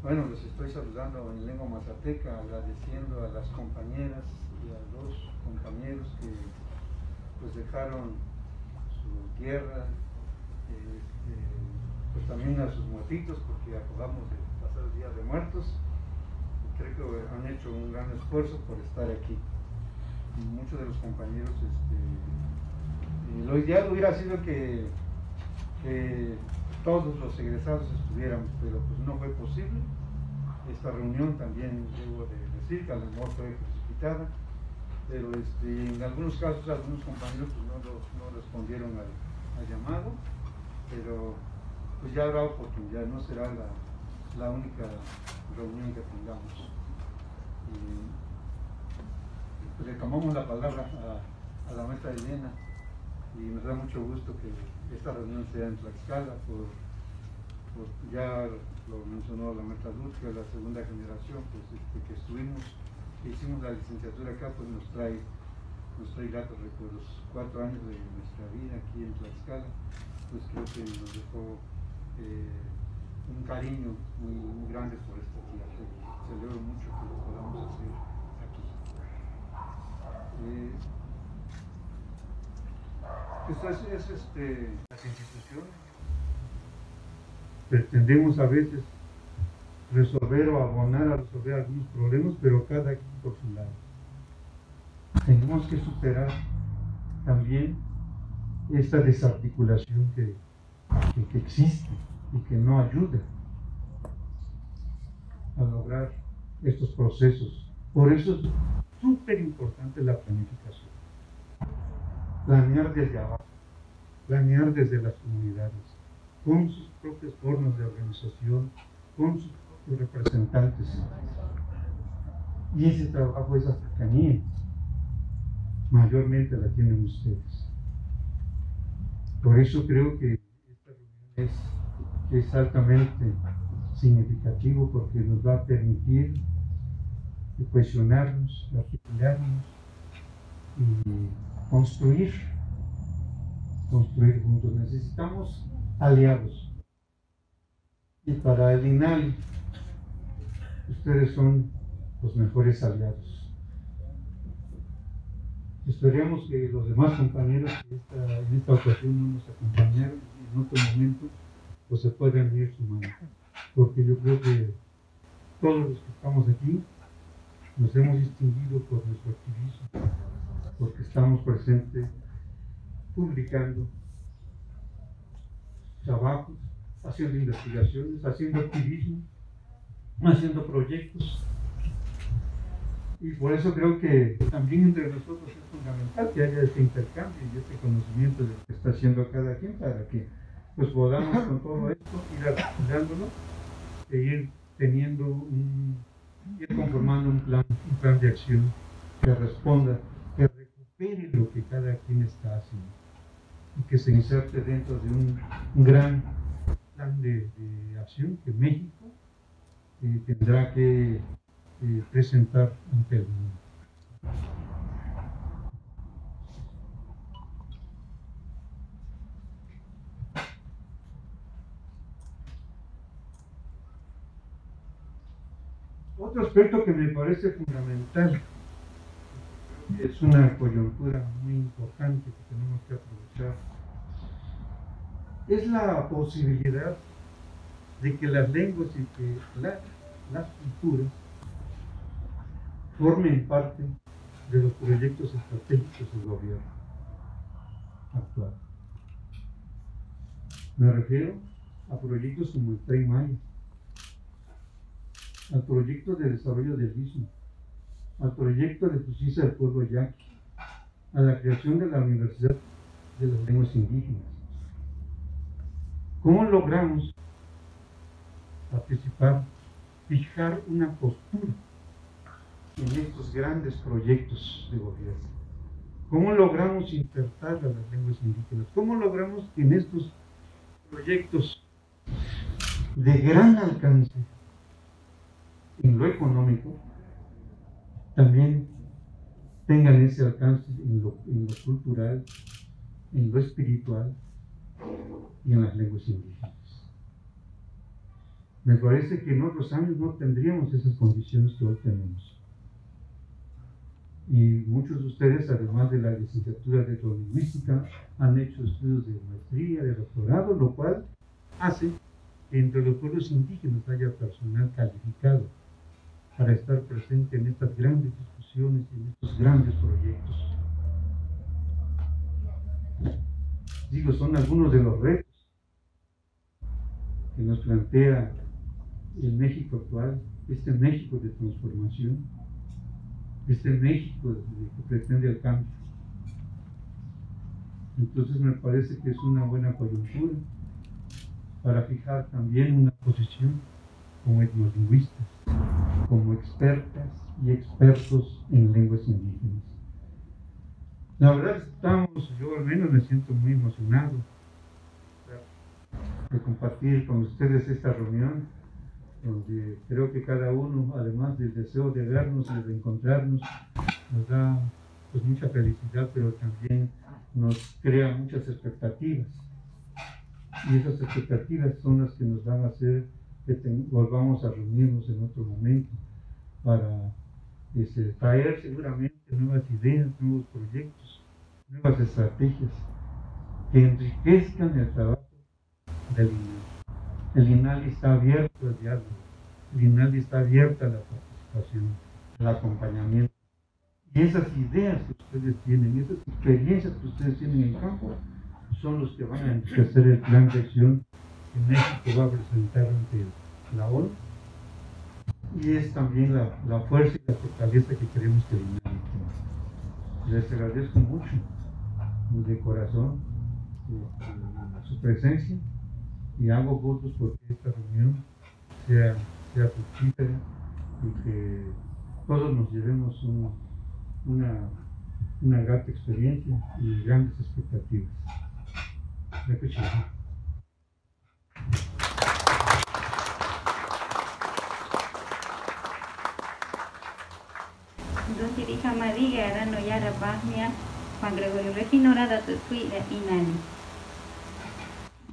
Bueno, los estoy saludando en lengua mazateca, agradeciendo a las compañeras y a los compañeros que pues dejaron su tierra, pues también a sus muertitos, porque acabamos de pasar el Día de Muertos. Creo que han hecho un gran esfuerzo por estar aquí. Y muchos de los compañeros, lo ideal hubiera sido que todos los egresados estuviéramos, pero pues no fue posible. Esta reunión también debo de decir que a lo mejor fue precipitada, pero en algunos casos algunos compañeros pues, no respondieron al llamado, pero pues ya habrá oportunidad, no será la única reunión que tengamos. Pues le tomamos la palabra a la maestra Elena y nos da mucho gusto que esta reunión sea en Tlaxcala, por ya lo mencionó la maestra Luz, que la segunda generación pues, que estuvimos, que hicimos la licenciatura acá, pues nos trae gratos recuerdos. 4 años de nuestra vida aquí en Tlaxcala, pues creo que nos dejó un cariño muy grande por esta tierra. Celebro mucho que lo podamos hacer aquí. Las instituciones pretendemos a veces resolver o abonar a resolver algunos problemas, pero cada quien por su lado. Tenemos que superar también esta desarticulación que existe y que no ayuda a lograr estos procesos. Por eso es súper importante la planificación. Planear desde abajo, planear desde las comunidades, con sus propias formas de organización, con sus propios representantes. Y ese trabajo, esa cercanía, mayormente la tienen ustedes. Por eso creo que esta reunión es altamente significativo, porque nos va a permitir cohesionarnos, articularnos y construir juntos. Necesitamos aliados. Y para el INALI, ustedes son los mejores aliados. Esperemos que los demás compañeros que en esta ocasión no nos acompañaron y en otro momento pues se puedan ir sumando. Porque yo creo que todos los que estamos aquí nos hemos distinguido por nuestro activismo, porque estamos presentes publicando trabajos, haciendo investigaciones, haciendo activismo, haciendo proyectos. Y por eso creo que también entre nosotros es fundamental que haya este intercambio y este conocimiento de lo que está haciendo cada quien, para que pues podamos con todo esto ir articulándolo e ir teniendo ir conformando un plan de acción que responda, que recupere lo que cada quien está haciendo y que se inserte dentro de un gran plan de acción que México tendrá que presentar ante el mundo. Otro aspecto que me parece fundamental, es una coyuntura muy importante que tenemos que aprovechar, es la posibilidad de que las lenguas y que las culturas formen parte de los proyectos estratégicos del gobierno actual. Me refiero a proyectos como el Tren Maya, al proyecto de desarrollo del Istmo, al proyecto de justicia del pueblo yaqui, a la creación de la Universidad de las Lenguas Indígenas. ¿Cómo logramos participar, fijar una postura en estos grandes proyectos de gobierno? ¿Cómo logramos insertar a las lenguas indígenas? ¿Cómo logramos que en estos proyectos de gran alcance en lo económico también tengan ese alcance en lo cultural, en lo espiritual, y en las lenguas indígenas. Me parece que en otros años no tendríamos esas condiciones que hoy tenemos. Y muchos de ustedes, además de la licenciatura de etnolingüística, han hecho estudios de maestría, de doctorado, lo cual hace que entre los pueblos indígenas haya personal calificado para estar presente en estas grandes discusiones y en estos grandes proyectos. Digo, son algunos de los retos que nos plantea el México actual, este México de transformación, este México que pretende el cambio. Entonces me parece que es una buena coyuntura para fijar también una posición como etnolingüistas, como expertas y expertos en lenguas indígenas. La verdad yo al menos me siento muy emocionado de compartir con ustedes esta reunión, donde creo que cada uno, además del deseo de vernos y de encontrarnos, nos da pues mucha felicidad, pero también nos crea muchas expectativas. Y esas expectativas son las que nos van a hacer que volvamos a reunirnos en otro momento para traer seguramente nuevas ideas, nuevos proyectos, nuevas estrategias que enriquezcan el trabajo del INALI. El INALI está abierto al diálogo, el INALI está abierto a la participación, al acompañamiento. Y esas ideas que ustedes tienen, esas experiencias que ustedes tienen en campo, son los que van a enriquecer el plan de acción que México va a presentar ante la ONU. Y es también la fuerza y la fortaleza que queremos que el INALI tenga. Les agradezco mucho, de corazón, su presencia, y hago votos porque esta reunión sea fructífera y que todos nos llevemos una grata experiencia y grandes expectativas. Gracias. Entonces dije María, era no ya la Bahia, Juan Gregorio Reginora, Datutui de Inani.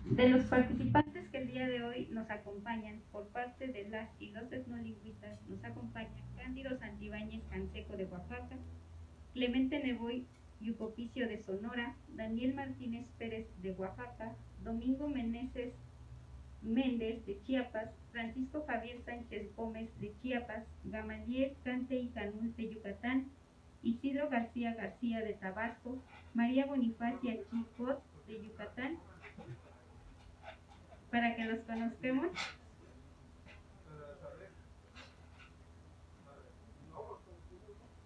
De los participantes que el día de hoy nos acompañan, por parte de las y los etnolingüistas, nos acompañan Cándido Santibáñez Canseco de Oaxaca, Clemente Neboy Yucopicio de Sonora, Daniel Martínez Pérez de Oaxaca, Domingo Meneses Méndez de Chiapas, Francisco Javier Sánchez Gómez de Chiapas, Gamaliel Cante y Canul de Yucatán, Isidro García García de Tabasco, María Bonifacia Chicot de Yucatán, para que los conozcamos.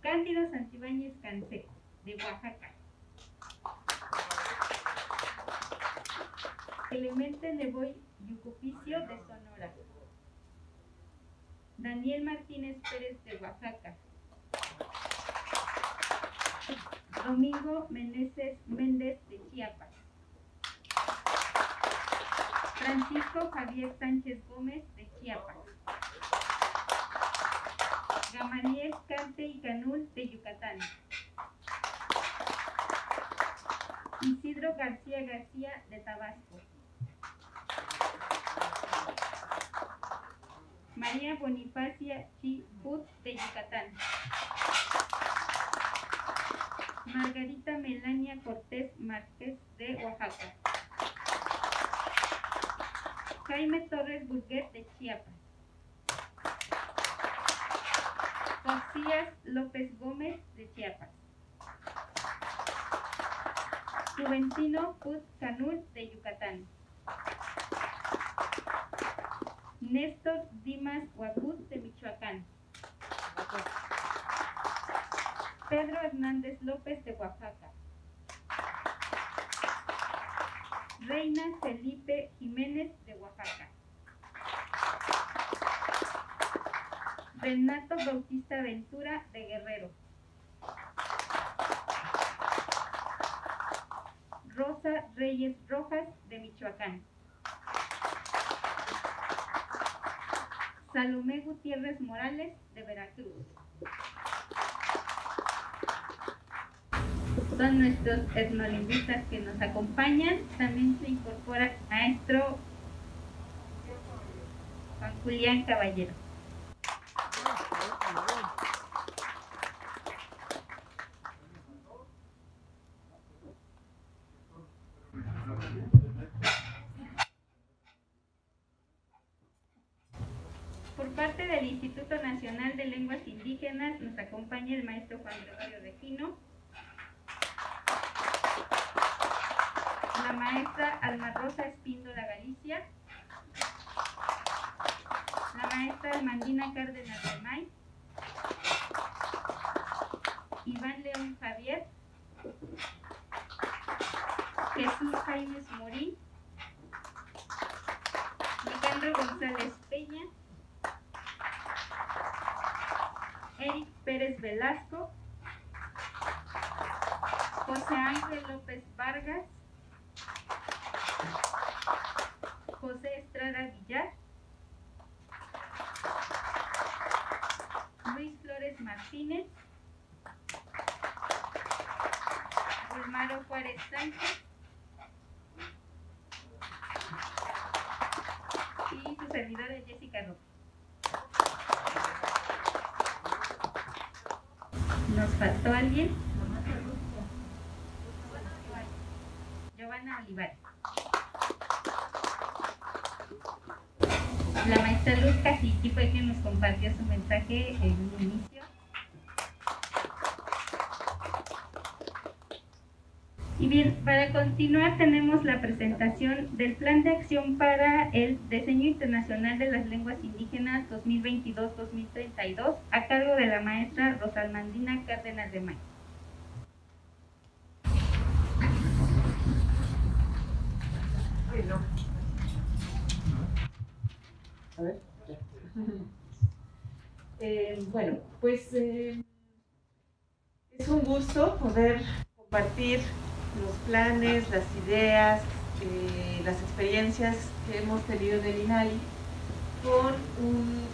Cándido Santibáñez Canseco de Oaxaca, Clemente Neboy Yucupicio de Sonora, Daniel Martínez Pérez de Oaxaca, Domingo Meneses Méndez de Chiapas, Francisco Javier Sánchez Gómez de Chiapas, Gamaliel Cante y Canul de Yucatán, Isidro García García de Tabasco, María Bonifacia Chiput de Yucatán, Margarita Melania Cortés Márquez de Oaxaca, Jaime Torres Burguet de Chiapas, Josías López Gómez de Chiapas, Juventino Put Canul de Yucatán, Néstor Dimas Huacut de Michoacán, Pedro Hernández López de Oaxaca, Reina Felipe Jiménez de Oaxaca, Renato Bautista Ventura de Guerrero, Rosa Reyes Rojas de Michoacán, Salomé Gutiérrez Morales de Veracruz, son nuestros etnolingüistas que nos acompañan. También se incorpora el maestro Juan Julián Caballero. Por parte del Instituto Nacional de Lenguas Indígenas nos acompaña el maestro Juan Gregorio Regino, la maestra Alma Rosa Espíndola Galicia, la maestra Almandina Cárdenas de May, Iván León Javier, Jesús Jaimes Morín, Nicandro González Peña, Eric Pérez Velasco, José Ángel López Vargas, José Estrada Villar, Luis Flores Martínez, Olmaro Juárez Sánchez y su servidora Jessica Roque. ¿Nos faltó alguien? Giovanna Olivares. La maestra Luz Cacique fue quien nos compartió su mensaje en un inicio. Y bien, para continuar tenemos la presentación del Plan de Acción para el Diseño Internacional de las Lenguas Indígenas 2022-2032 a cargo de la maestra Rosalmandina Cárdenas de May. Bueno. A ver. Bueno, pues es un gusto poder compartir los planes, las ideas, las experiencias que hemos tenido en el INALI con un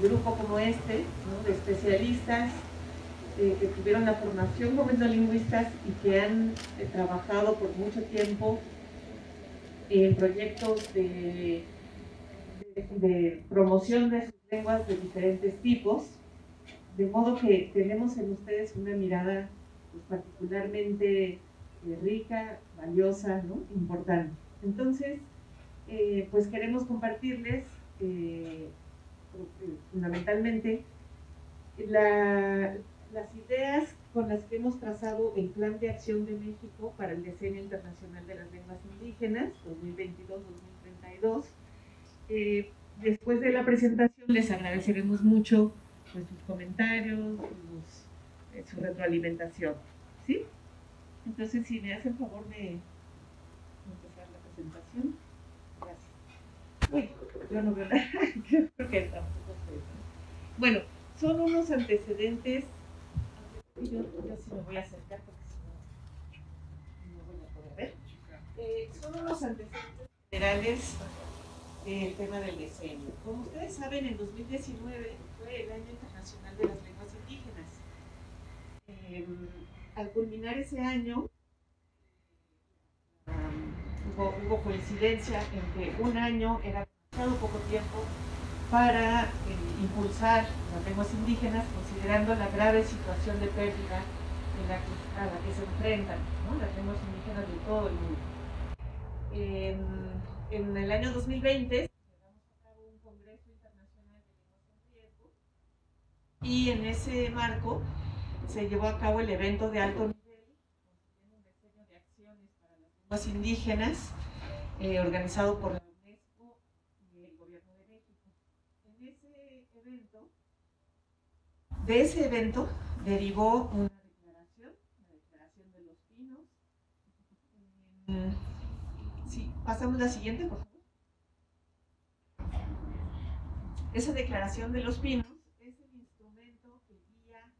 grupo como este, ¿no?, de especialistas que tuvieron la formación como etnolingüistas y que han trabajado por mucho tiempo en proyectos de promoción de sus lenguas de diferentes tipos, de modo que tenemos en ustedes una mirada pues, particularmente rica, valiosa, ¿no?, importante. Entonces, pues queremos compartirles fundamentalmente las ideas con las que hemos trazado el Plan de Acción de México para el Diseño Internacional de las Lenguas Indígenas 2022-2032. Después de la presentación les agradeceremos mucho pues, sus comentarios, su retroalimentación, ¿sí? Entonces, si me hacen favor de empezar la presentación. Gracias. Uy, yo no veo nada. Yo creo que tampoco sé. Bueno, son unos antecedentes. Yo sí me voy a acercar porque si no voy a poder ver. Son unos antecedentes generales del tema del diseño. Como ustedes saben, en 2019 fue el Año Internacional de las Lenguas Indígenas. Al culminar ese año, hubo coincidencia en que un año era demasiado poco tiempo para impulsar las lenguas indígenas, considerando la grave situación de pérdida a la que se enfrentan, ¿no?, las lenguas indígenas de todo el mundo. En el año 2020 llevamos a cabo un Congreso Internacional de Lenguas en Riesgo y en ese marco se llevó a cabo el evento de alto nivel, consiguiendo un diseño de acciones para las lenguas indígenas, organizado por la UNESCO y el Gobierno de México. De ese evento derivó una declaración, la Declaración de los Pinos. Sí, pasamos la siguiente, por favor. Esa Declaración de los Pinos es el instrumento que guía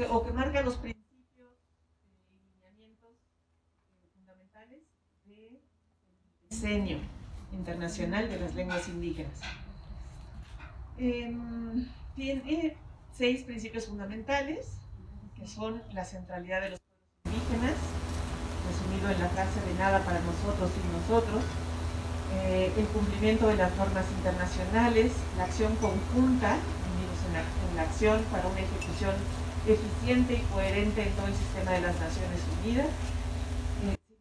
o que marca los principios y lineamientos fundamentales del diseño internacional de las lenguas indígenas. 6 principios fundamentales, que son la centralidad de los pueblos indígenas, resumido en la frase de nada para nosotros y nosotros, el cumplimiento de las normas internacionales, la acción conjunta, unidos en la acción para una ejecución eficiente y coherente en todo el sistema de las Naciones Unidas,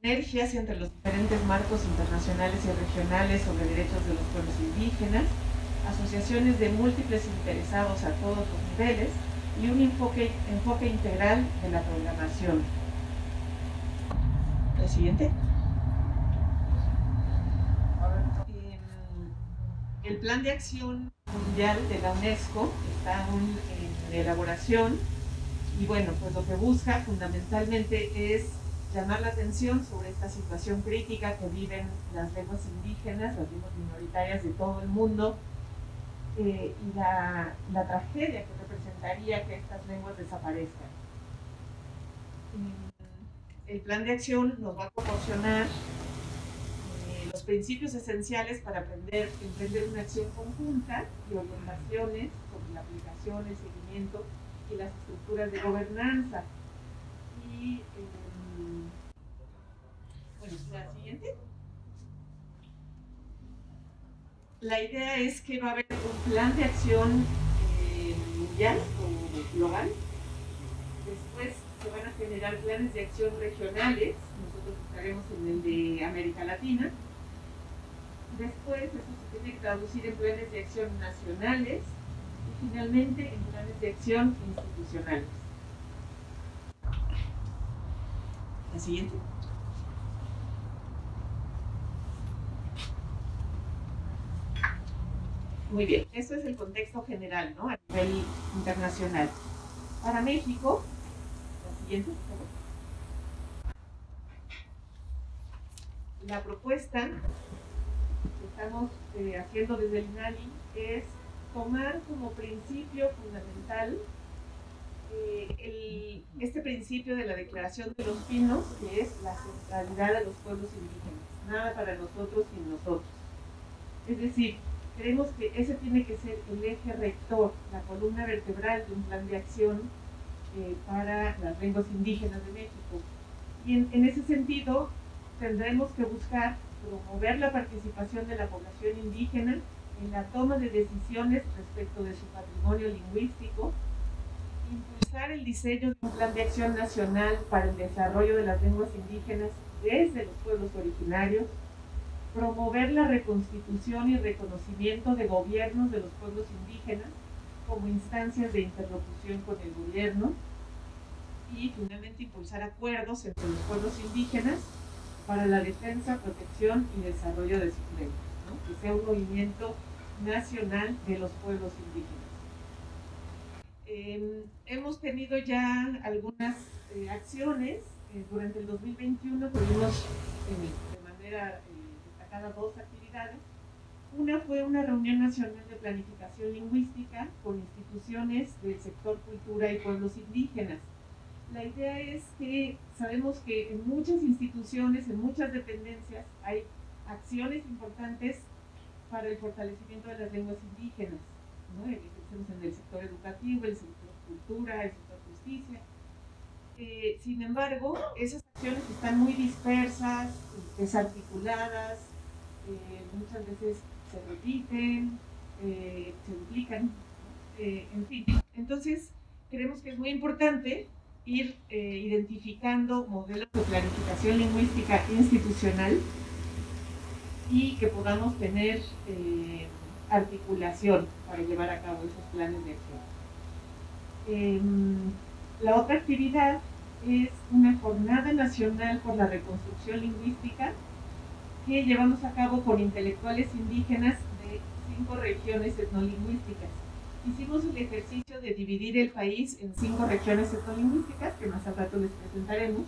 sinergias entre los diferentes marcos internacionales y regionales sobre derechos de los pueblos indígenas, asociaciones de múltiples interesados a todos los niveles y un enfoque integral de la programación. El siguiente. El Plan de Acción Mundial de la UNESCO está en elaboración y bueno, pues lo que busca fundamentalmente es llamar la atención sobre esta situación crítica que viven las lenguas indígenas, las lenguas minoritarias de todo el mundo, y la tragedia que representaría que estas lenguas desaparezcan. El plan de acción nos va a proporcionar los principios esenciales para emprender una acción conjunta y orientaciones sobre la aplicación, el seguimiento y las estructuras de gobernanza. Y bueno, la siguiente. La idea es que va a haber un plan de acción mundial o global. Después se van a generar planes de acción regionales. Nosotros estaremos en el de América Latina. Después eso se tiene que traducir en planes de acción nacionales y finalmente en planes de acción institucionales. La siguiente. Muy bien, esto es el contexto general, ¿no? A nivel internacional. Para México, la siguiente, por favor. La propuesta que estamos haciendo desde el INALI es tomar como principio fundamental este principio de la Declaración de los Pinos, que es la centralidad de los pueblos indígenas. Nada para nosotros sin nosotros. Es decir, creemos que ese tiene que ser el eje rector, la columna vertebral de un plan de acción para las lenguas indígenas de México. Y en ese sentido, tendremos que buscar promover la participación de la población indígena en la toma de decisiones respecto de su patrimonio lingüístico, impulsar el diseño de un plan de acción nacional para el desarrollo de las lenguas indígenas desde los pueblos originarios, promover la reconstitución y reconocimiento de gobiernos de los pueblos indígenas como instancias de interlocución con el gobierno y finalmente impulsar acuerdos entre los pueblos indígenas para la defensa, protección y desarrollo de sus lenguas, ¿no? Que sea un movimiento nacional de los pueblos indígenas. Hemos tenido ya algunas acciones. Durante el 2021 tuvimos de manera destacada 2 actividades. Una fue una reunión nacional de planificación lingüística con instituciones del sector cultura y pueblos indígenas. La idea es que sabemos que en muchas instituciones, en muchas dependencias, hay acciones importantes para el fortalecimiento de las lenguas indígenas, ¿no? Pensemos en el sector educativo, el sector cultura, el sector justicia. Sin embargo, esas acciones están muy dispersas, desarticuladas, muchas veces se repiten, se duplican, en fin. Entonces, creemos que es muy importante ir identificando modelos de planificación lingüística institucional y que podamos tener articulación para llevar a cabo esos planes de acción. La otra actividad es una jornada nacional por la reconstrucción lingüística que llevamos a cabo con intelectuales indígenas de 5 regiones etnolingüísticas. Hicimos el ejercicio de dividir el país en 5 regiones etnolingüísticas, que más al rato les presentaremos,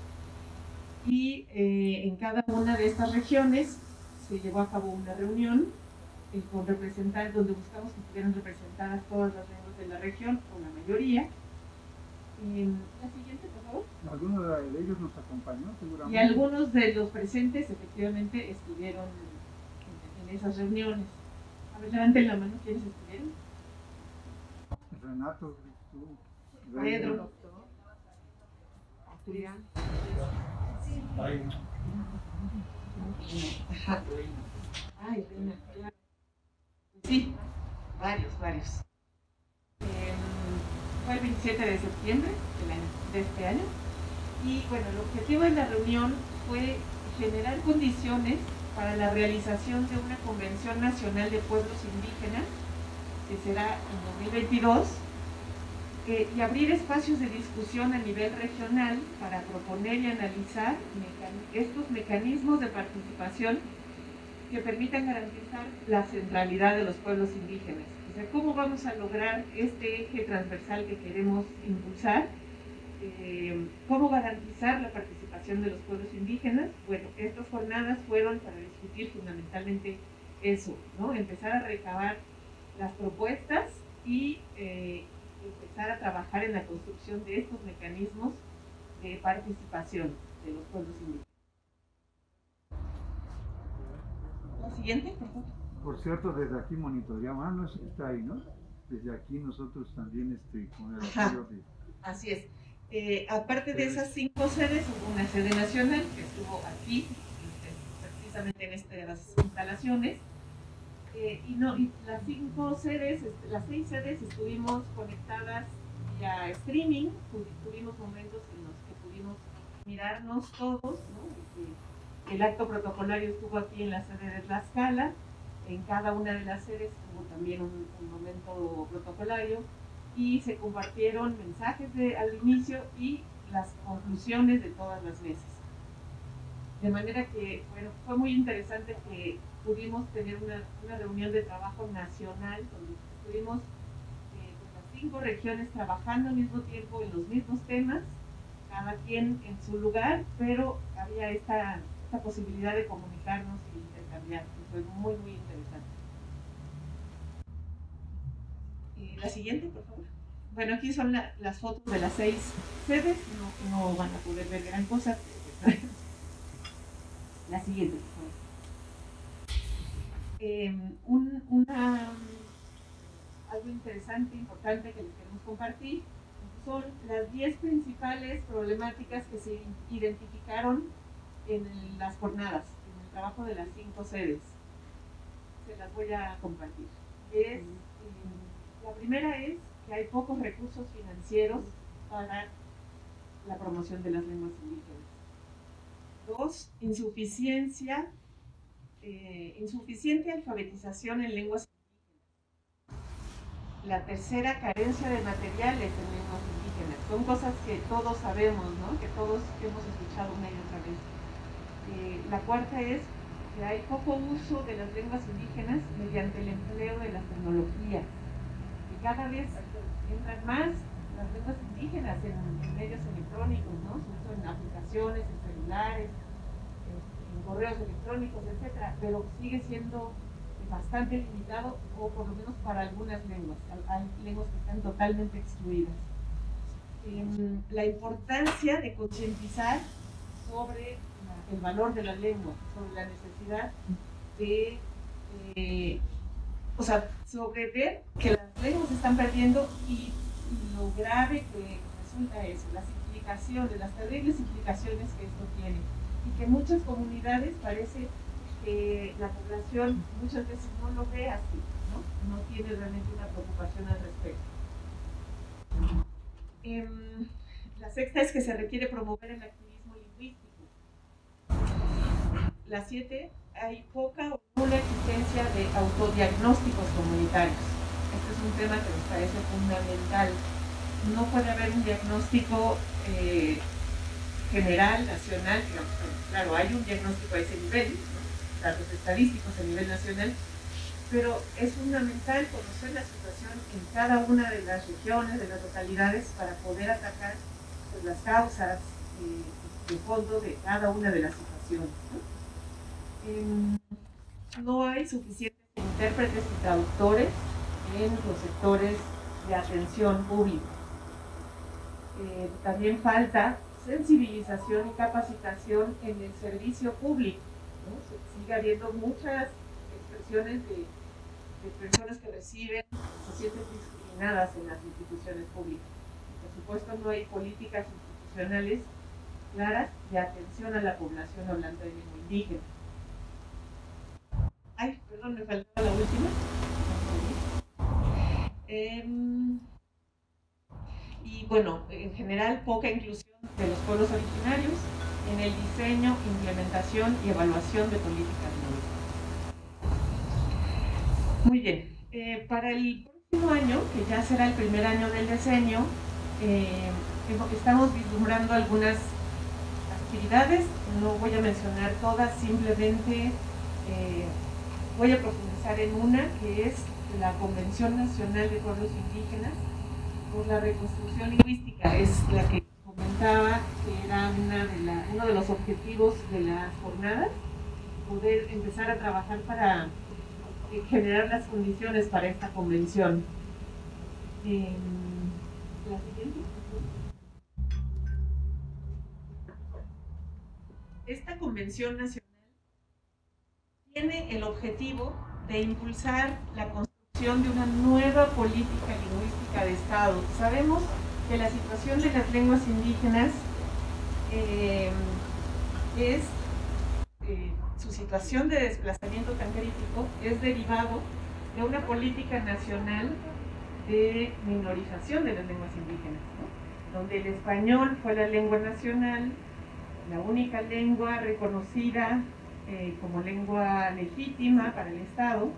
y en cada una de estas regiones se llevó a cabo una reunión con representantes, donde buscamos que estuvieran representadas todas las lenguas de la región, o la mayoría. La siguiente, por favor. Algunos de ellos nos acompañó, seguramente. Y algunos de los presentes, efectivamente, estuvieron en esas reuniones. A ver, levanten la mano, ¿quiénes estuvieron? Renato, tú. Pedro. Ay, Ajá. Ay, Reina, claro. Sí, varios. Fue el 27 de septiembre de este año. Y bueno, el objetivo de la reunión fue generar condiciones para la realización de una Convención Nacional de Pueblos Indígenas, que será en 2022, y abrir espacios de discusión a nivel regional para proponer y analizar estos mecanismos de participación que permitan garantizar la centralidad de los pueblos indígenas. O sea, ¿cómo vamos a lograr este eje transversal que queremos impulsar? ¿Cómo garantizar la participación de los pueblos indígenas? Bueno, estas jornadas fueron para discutir fundamentalmente eso, ¿no? Empezar a recabar las propuestas y empezar a trabajar en la construcción de estos mecanismos de participación de los pueblos indígenas. La siguiente, por favor. por cierto, desde aquí monitoreamos, no sé si está ahí, ¿no? Desde aquí nosotros también con el apoyo de... Así es. Aparte de esas 5 sedes, hubo una sede nacional que estuvo aquí, precisamente en estas instalaciones. Y las 5 sedes, las 6 sedes estuvimos conectadas vía streaming, tuvimos momentos en los que pudimos mirarnos todos, ¿no? El acto protocolario estuvo aquí en la sede de Tlaxcala, en cada una de las sedes hubo también un momento protocolario y se compartieron mensajes al inicio y las conclusiones de todas las mesas. De manera que, bueno, fue muy interesante que pudimos tener una reunión de trabajo nacional donde estuvimos con las 5 regiones trabajando al mismo tiempo en los mismos temas, cada quien en su lugar, pero había esta posibilidad de comunicarnos y intercambiar, que fue muy, muy interesante. La siguiente, por favor. Bueno, aquí son las fotos de las 6 sedes, no van a poder ver gran cosa. La siguiente, por favor. Algo interesante, importante que les queremos compartir son las 10 principales problemáticas que se identificaron en las jornadas, en el trabajo de las 5 sedes. Se las voy a compartir. La primera es que hay pocos recursos financieros para la promoción de las lenguas indígenas. 2, insuficiente alfabetización en lenguas indígenas. La tercera, carencia de materiales en lenguas indígenas. Son cosas que todos sabemos, ¿no? Que todos hemos escuchado una y otra vez. La cuarta es que hay poco uso de las lenguas indígenas mediante el empleo de las tecnologías. Y cada vez entran más las lenguas indígenas en medios electrónicos, ¿no? En aplicaciones, en celulares, en correos electrónicos, etcétera, pero sigue siendo bastante limitado, o por lo menos para algunas lenguas. Hay lenguas que están totalmente excluidas. La importancia de concientizar sobre el valor de la lengua, sobre la necesidad de, sobre ver que las lenguas se están perdiendo y lo grave que resulta eso, las terribles implicaciones que esto tiene, y que muchas comunidades parece que la población muchas veces no lo ve así, no tiene realmente una preocupación al respecto. La sexta es que se requiere promover el activismo lingüístico. La 7, hay poca o nula existencia de autodiagnósticos comunitarios. Este es un tema que nos parece fundamental. No puede haber un diagnóstico general, nacional, digamos. Claro, hay un diagnóstico a ese nivel, ¿no? Datos estadísticos a nivel nacional, pero es fundamental conocer la situación en cada una de las regiones, de las localidades, para poder atacar pues, las causas de fondo de cada una de las situaciones, ¿no? No hay suficientes intérpretes y traductores en los sectores de atención pública. También falta sensibilización y capacitación en el servicio público, ¿no? Sigue habiendo muchas expresiones de personas que reciben coordinadas en las instituciones públicas. Por supuesto, no hay políticas institucionales claras de atención a la población hablante de lengua indígena. Ay, perdón, me faltaba la última. Y bueno, en general, poca inclusión de los pueblos originarios en el diseño, implementación y evaluación de políticas lingüísticas. Muy bien, para el próximo año, que ya será el primer año del diseño, estamos vislumbrando algunas actividades. No voy a mencionar todas, simplemente voy a profundizar en una, que es la Convención Nacional de Pueblos Indígenas por la Reconstrucción Lingüística. Es la que comentaba que era uno de los objetivos de las jornadas, poder empezar a trabajar para generar las condiciones para esta convención. La siguiente. Esta convención nacional tiene el objetivo de impulsar la construcción de una nueva política lingüística de Estado. Sabemos que la situación de las lenguas indígenas su situación de desplazamiento tan crítico es derivado de una política nacional de minorización de las lenguas indígenas, ¿no? Donde el español fue la lengua nacional, la única lengua reconocida como lengua legítima para el Estado,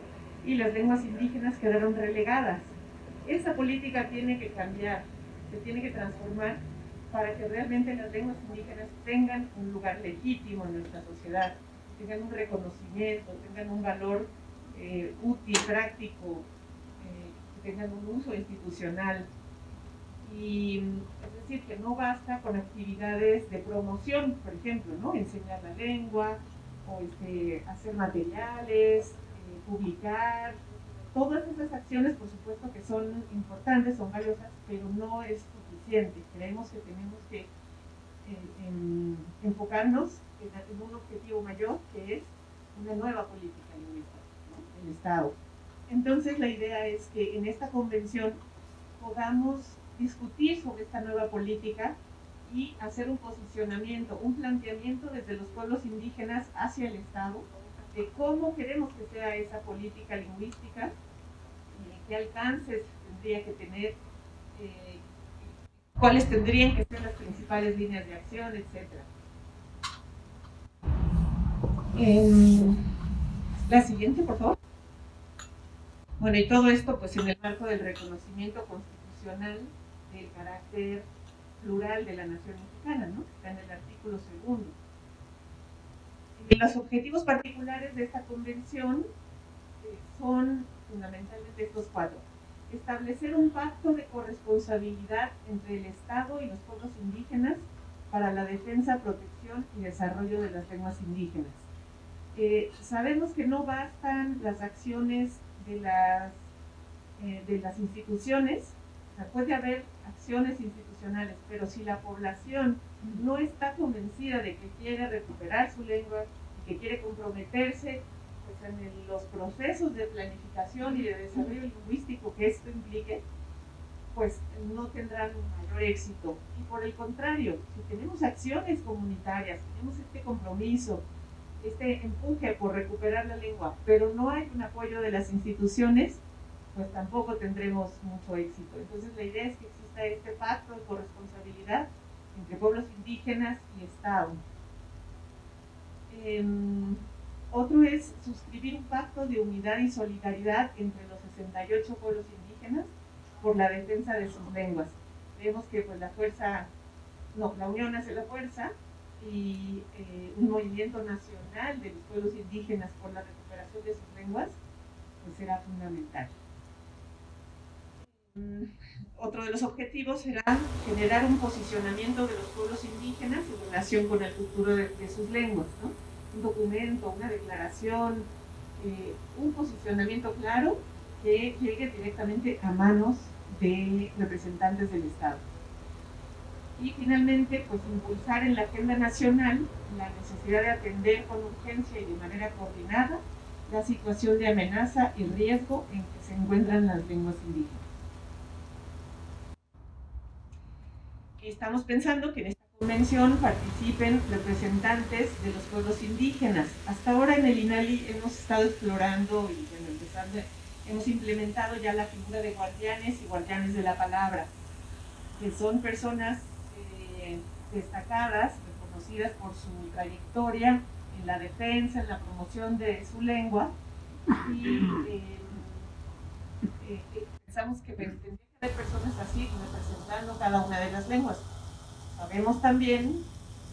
y las lenguas indígenas quedaron relegadas. Esa política tiene que cambiar, se tiene que transformar para que realmente las lenguas indígenas tengan un lugar legítimo en nuestra sociedad, tengan un reconocimiento, tengan un valor útil, práctico, tengan un uso institucional. Y es decir, que no basta con actividades de promoción, por ejemplo, ¿no? Enseñar la lengua, o hacer materiales, publicar. Todas esas acciones, por supuesto que son importantes, son valiosas, pero no es suficiente. Creemos que tenemos que enfocarnos en un objetivo mayor, que es una nueva política lingüística, ¿no? del Estado. Entonces la idea es que en esta convención podamos discutir sobre esta nueva política y hacer un posicionamiento, un planteamiento desde los pueblos indígenas hacia el Estado de cómo queremos que sea esa política lingüística, qué alcances tendría que tener, cuáles tendrían que ser las principales líneas de acción, etc. La siguiente, por favor. Bueno, y todo esto pues en el marco del reconocimiento constitucional del carácter plural de la nación mexicana, ¿no? Está en el artículo 2. Los objetivos particulares de esta convención son fundamentalmente estos 4. Establecer un pacto de corresponsabilidad entre el Estado y los pueblos indígenas para la defensa, protección y desarrollo de las lenguas indígenas. Sabemos que no bastan las acciones de las instituciones. O sea, puede haber acciones institucionales, pero si la población no está convencida de que quiere recuperar su lengua y que quiere comprometerse pues, en los procesos de planificación y de desarrollo lingüístico que esto implique, pues no tendrán un mayor éxito. Y por el contrario, si tenemos acciones comunitarias, tenemos este compromiso, este empuje por recuperar la lengua, pero no hay un apoyo de las instituciones, pues tampoco tendremos mucho éxito. Entonces la idea es que exista este pacto de corresponsabilidad entre pueblos indígenas y Estado. Otro es suscribir un pacto de unidad y solidaridad entre los 68 pueblos indígenas por la defensa de sus lenguas. Vemos que pues la unión hace la fuerza, y un movimiento nacional de los pueblos indígenas por la recuperación de sus lenguas pues será fundamental. Otro de los objetivos será generar un posicionamiento de los pueblos indígenas en relación con el futuro de sus lenguas, ¿no? Un documento, una declaración, un posicionamiento claro que llegue directamente a manos de representantes del Estado. Y finalmente, pues impulsar en la agenda nacional la necesidad de atender con urgencia y de manera coordinada la situación de amenaza y riesgo en que se encuentran las lenguas indígenas. Estamos pensando que en esta convención participen representantes de los pueblos indígenas. Hasta ahora en el INALI hemos estado explorando y bueno, hemos implementado ya la figura de guardianes y guardianes de la palabra, que son personas destacadas, reconocidas por su trayectoria en la defensa, en la promoción de su lengua, y pensamos que tendría que haber personas así representando cada una de las lenguas. Sabemos también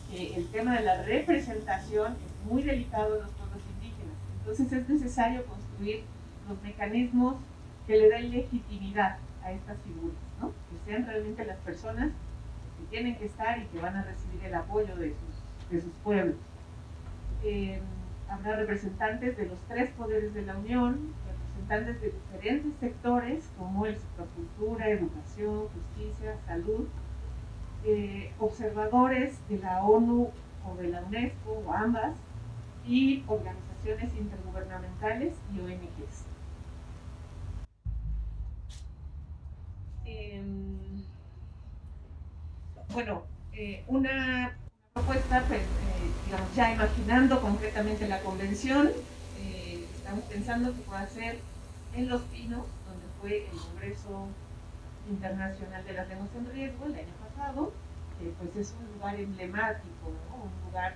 que el tema de la representación es muy delicado en los pueblos indígenas, entonces es necesario construir los mecanismos que le den legitimidad a estas figuras, ¿no? Que sean realmente las personas que tienen que estar y que van a recibir el apoyo de sus pueblos. Habrá representantes de los 3 poderes de la Unión, representantes de diferentes sectores como el sector cultura, educación, justicia, salud, observadores de la ONU o de la UNESCO o ambas, y organizaciones intergubernamentales y ONGs. Bueno, una propuesta, pues, digamos, ya imaginando concretamente la convención, estamos pensando que pueda ser en Los Pinos, donde fue el Congreso Internacional de las Lenguas en Riesgo el año pasado, pues es un lugar emblemático, ¿no? Un lugar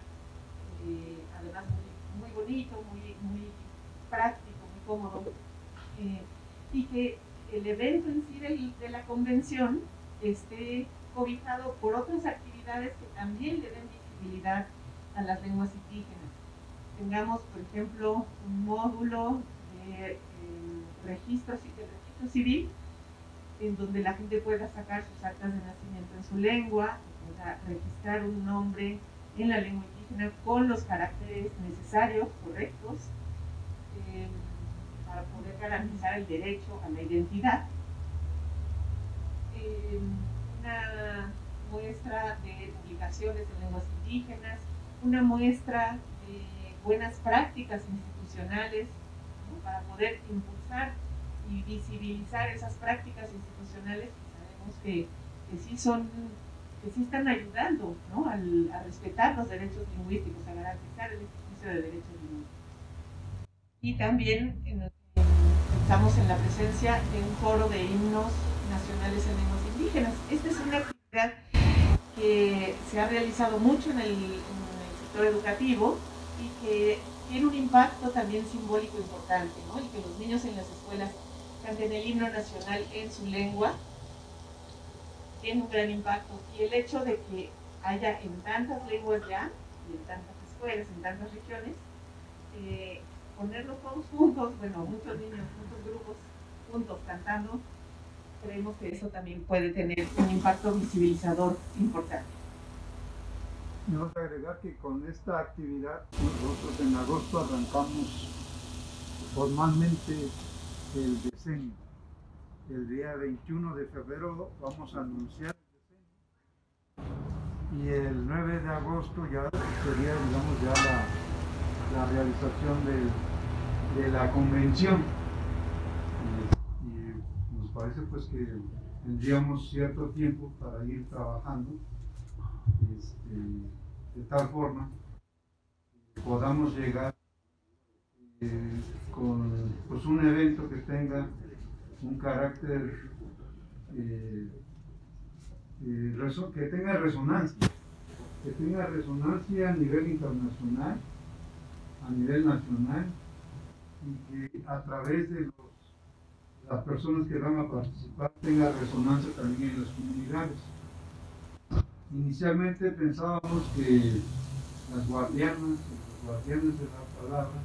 además muy bonito, muy práctico, muy cómodo, y que el evento en sí de la convención esté cobijado por otras actividades que también le den visibilidad a las lenguas indígenas. Tengamos, por ejemplo, un módulo de registro civil, en donde la gente pueda sacar sus actas de nacimiento en su lengua, pueda registrar un nombre en la lengua indígena con los caracteres necesarios, correctos, para poder garantizar el derecho a la identidad. Una muestra de publicaciones en lenguas indígenas, una muestra de buenas prácticas institucionales, ¿no? Para poder impulsar y visibilizar esas prácticas institucionales que sabemos que sí están ayudando, ¿no? a respetar los derechos lingüísticos, a garantizar el ejercicio de derechos lingüísticos. Y también estamos en la presencia de un coro de himnos nacionales en lenguas indígenas. Esta es una actividad que se ha realizado mucho en el sector educativo y que tiene un impacto también simbólico importante, ¿no? Y que los niños en las escuelas canten el himno nacional en su lengua tiene un gran impacto. Y el hecho de que haya en tantas lenguas ya, y en tantas escuelas, en tantas regiones, ponerlos todos juntos, bueno, muchos niños, muchos grupos juntos cantando, creemos que eso también puede tener un impacto visibilizador importante. Vamos a agregar que con esta actividad nosotros en agosto arrancamos formalmente el decenio. El día 21 de febrero vamos a anunciar el decenio y el 9 de agosto ya sería, digamos, ya la realización de la convención. Y nos parece pues que tendríamos cierto tiempo para ir trabajando de tal forma que podamos llegar con pues, un evento que tenga un carácter que tenga resonancia a nivel internacional, a nivel nacional, y que a través de las personas que van a participar tenga resonancia también en las comunidades. Inicialmente pensábamos que las guardianas, los guardianes de la palabra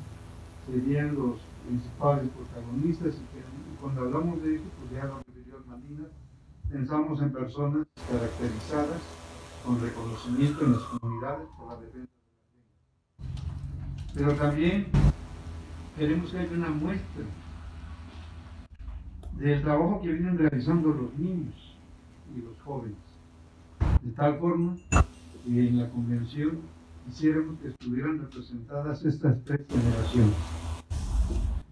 serían los principales protagonistas, y que cuando hablamos de eso, pues ya lo refirió Malina, pensamos en personas caracterizadas con reconocimiento en las comunidades por la defensa de la lengua. Pero también queremos que haya una muestra del trabajo que vienen realizando los niños y los jóvenes, de tal forma que en la convención quisiéramos que estuvieran representadas estas 3 generaciones: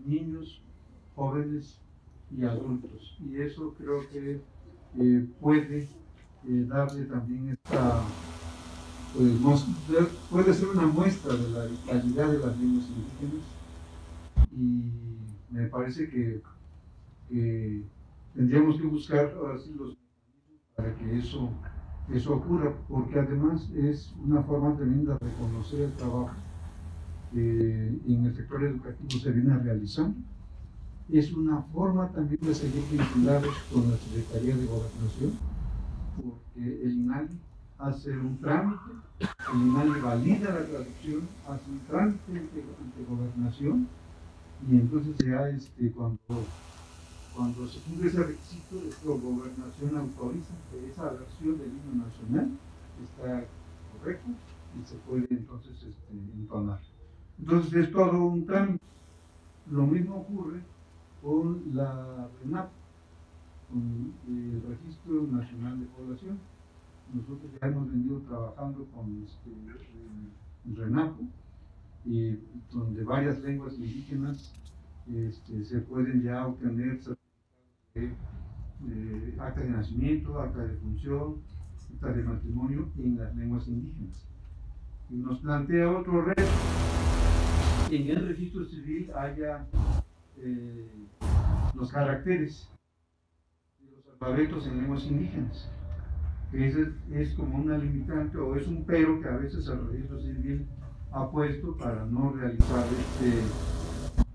niños, jóvenes y adultos, y eso creo que puede darle también esta, pues, puede ser una muestra de la calidad de las lenguas indígenas, y me parece que tendríamos que buscar ahora sí los mecanismos para que eso ocurra, porque además es una forma tremenda de reconocer el trabajo que en el sector educativo se viene realizando. Es una forma también de seguir vinculados con la Secretaría de Gobernación, porque el INALI hace un trámite, el INALI valida la traducción, hace un trámite ante Gobernación, y entonces ya cuando se cumple ese requisito, Gobernación autoriza que esa versión del himno nacional está correcta y se puede entonces entonar. Entonces es todo un trámite. Lo mismo ocurre con la RENAPO, con el Registro Nacional de Población. Nosotros ya hemos venido trabajando con RENAPO, donde varias lenguas indígenas se pueden ya obtener acta de nacimiento, acta de función, acta de matrimonio en las lenguas indígenas. Y nos plantea otro reto: en el registro civil haya los caracteres de los alfabetos en lenguas indígenas. Ese es como una limitante, o es un pero que a veces el registro civil ha puesto para no realizar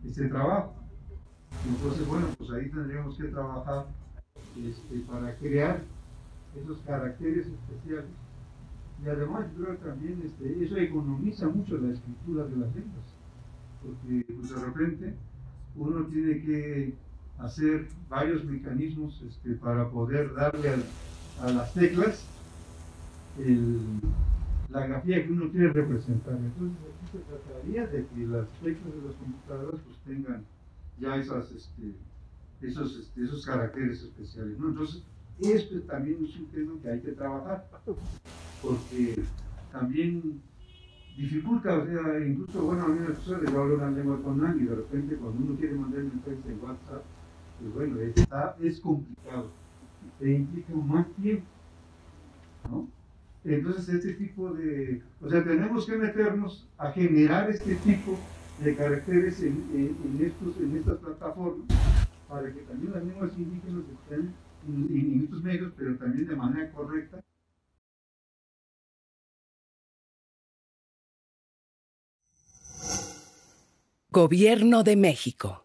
este trabajo. Entonces, bueno, pues ahí tendríamos que trabajar para crear esos caracteres especiales, y además yo creo que también eso economiza mucho la escritura de las lenguas, porque pues, de repente uno tiene que hacer varios mecanismos para poder darle a las teclas la grafía que uno quiere representar. Entonces aquí se trataría de que las teclas de las computadoras pues tengan ya esos caracteres especiales, ¿no? Entonces este también es un tema que hay que trabajar, porque también dificulta, o sea, incluso, bueno, a mí me sucede, yo hablo una lengua con alguien y de repente cuando uno quiere mandar un mensaje en WhatsApp, pues bueno, es complicado, e implica más tiempo, ¿no? Entonces o sea, tenemos que meternos a generar este tipo de caracteres en estas plataformas, para que también las lenguas indígenas estén en estos medios, pero también de manera correcta. Gobierno de México.